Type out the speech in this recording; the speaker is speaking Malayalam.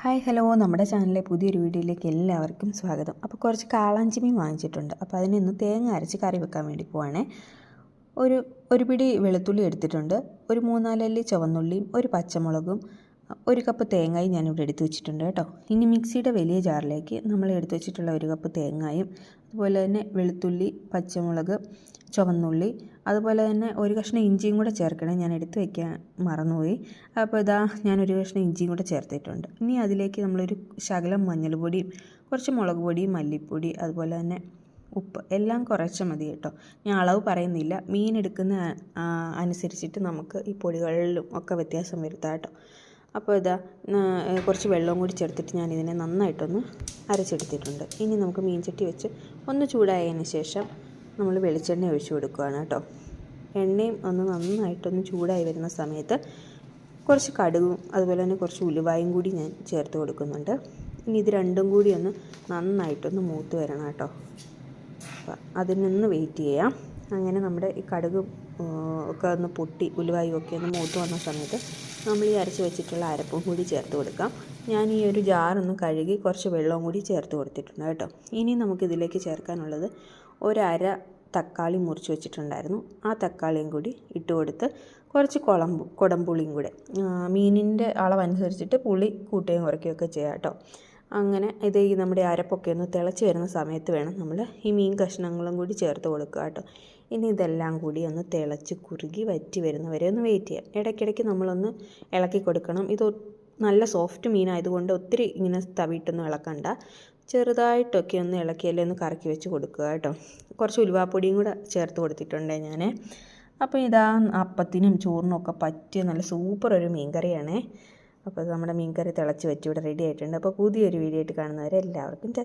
ഹായ് ഹലോ, നമ്മുടെ ചാനലിലെ പുതിയൊരു വീഡിയോയിലേക്ക് എല്ലാവർക്കും സ്വാഗതം. അപ്പോൾ കുറച്ച് കാളാഞ്ചി മീൻ വാങ്ങിച്ചിട്ടുണ്ട്. അപ്പോൾ അതിനൊന്ന് തേങ്ങ അരച്ച് കറി വെക്കാൻ വേണ്ടി പോവാണേ. ഒരു പിടി വെളുത്തുള്ളി എടുത്തിട്ടുണ്ട്, ഒരു 3-4 അല്ലി ചുവന്നുള്ളിയും ഒരു പച്ചമുളകും ഒരു കപ്പ് തേങ്ങയും ഞാനിവിടെ എടുത്ത് വെച്ചിട്ടുണ്ട് കേട്ടോ. ഇനി മിക്സിയുടെ വലിയ ജാറിലേക്ക് നമ്മൾ എടുത്ത് വെച്ചിട്ടുള്ള ഒരു കപ്പ് തേങ്ങയും അതുപോലെ തന്നെ വെളുത്തുള്ളി, പച്ചമുളക്, ചുവന്നുള്ളി, അതുപോലെ തന്നെ ഒരു കഷ്ണം ഇഞ്ചിയും കൂടെ ചേർക്കണം. ഞാൻ എടുത്ത് വയ്ക്കാൻ മറന്നുപോയി. അപ്പോൾ ഇതാ ഞാനൊരു കഷ്ണം ഇഞ്ചിയും കൂടെ ചേർത്തിട്ടുണ്ട്. ഇനി അതിലേക്ക് നമ്മളൊരു ശകലം മഞ്ഞൾപ്പൊടിയും കുറച്ച് മുളക് പൊടിയും മല്ലിപ്പൊടി അതുപോലെ തന്നെ ഉപ്പ് എല്ലാം കുറച്ച് മതി കേട്ടോ. ഞാൻ അളവ് പറയുന്നില്ല, മീൻ എടുക്കുന്ന അനുസരിച്ചിട്ട് നമുക്ക് ഈ പൊടികളിലും ഒക്കെ വ്യത്യാസം വരുത്താം കേട്ടോ. അപ്പോൾ ഇതാ കുറച്ച് വെള്ളവും കൂടി ചേർത്തിട്ട് ഞാനിതിനെ നന്നായിട്ടൊന്ന് അരച്ചെടുത്തിട്ടുണ്ട്. ഇനി നമുക്ക് മീൻചട്ടി വെച്ച് ഒന്ന് ചൂടായതിന് ശേഷം നമ്മൾ വെളിച്ചെണ്ണ ഒഴിച്ചു കൊടുക്കുകയാണ് കേട്ടോ. എണ്ണയും ഒന്ന് നന്നായിട്ടൊന്ന് ചൂടായി വരുന്ന സമയത്ത് കുറച്ച് കടുകും അതുപോലെ തന്നെ കുറച്ച് ഉലുവായും കൂടി ഞാൻ ചേർത്ത് കൊടുക്കുന്നുണ്ട്. ഇനി ഇത് രണ്ടും കൂടി ഒന്ന് നന്നായിട്ടൊന്ന് മൂത്ത് വരണം കേട്ടോ. അപ്പോൾ അതിനൊന്ന് വെയിറ്റ് ചെയ്യാം. അങ്ങനെ നമ്മുടെ ഈ കടുകും ഒക്കെ ഒന്ന് പൊട്ടി ഉലുവായും ഒക്കെ ഒന്ന് മൂത്ത് വന്ന സമയത്ത് നമ്മൾ ഈ അരച്ച് വെച്ചിട്ടുള്ള അരപ്പും കൂടി ചേർത്ത് കൊടുക്കാം. ഞാൻ ഈ ഒരു ജാറൊന്ന് കഴുകി കുറച്ച് വെള്ളവും കൂടി ചേർത്ത് കൊടുത്തിട്ടുണ്ട് കേട്ടോ. ഇനി നമുക്കിതിലേക്ക് ചേർക്കാനുള്ളത് ഒരര തക്കാളി മുറിച്ച് വെച്ചിട്ടുണ്ടായിരുന്നു. ആ തക്കാളിയും കൂടി ഇട്ട് കൊടുത്ത് കുറച്ച് കുടംപുളിയും കൂടെ, മീനിൻ്റെ അളവനുസരിച്ചിട്ട് പുളി കൂട്ടുകയും കുറയ്ക്കുകയൊക്കെ ചെയ്യാം കേട്ടോ. അങ്ങനെ ഇത് ഈ നമ്മുടെ അരപ്പൊക്കെ ഒന്ന് തിളച്ച് വരുന്ന സമയത്ത് വേണം നമ്മൾ ഈ മീൻ കഷ്ണങ്ങളും കൂടി ചേർത്ത് കൊടുക്കുക കേട്ടോ. ഇനി ഇതെല്ലാം കൂടി ഒന്ന് തിളച്ച് കുറുകി വറ്റി വരുന്നവരെ ഒന്ന് വെയിറ്റ് ചെയ്യാം. ഇടയ്ക്കിടയ്ക്ക് നമ്മളൊന്ന് ഇളക്കി കൊടുക്കണം. ഇത് നല്ല സോഫ്റ്റ് മീനായതുകൊണ്ട് ഒത്തിരി ഇങ്ങനെ തവിയിട്ടൊന്നും ഇളക്കണ്ട, ചെറുതായിട്ടൊക്കെ ഒന്ന് ഇളക്കിയല്ലേ ഒന്ന് കറക്കി വെച്ച് കൊടുക്കുക കേട്ടോ. കുറച്ച് ഉലുവാപ്പൊടിയും കൂടെ ചേർത്ത് കൊടുത്തിട്ടുണ്ട് ഞാൻ. അപ്പോൾ ഇതാ അപ്പത്തിനും ചോറിനും ഒക്കെ പറ്റിയ നല്ല സൂപ്പർ ഒരു മീൻ കറിയാണേ. അപ്പോൾ നമ്മുടെ മീൻ കറി തിളച്ച് വെച്ച് ഇവിടെ റെഡി ആയിട്ടുണ്ട്. അപ്പോൾ പുതിയൊരു വീഡിയോ ആയിട്ട് കാണുന്നവരെ എല്ലാവർക്കും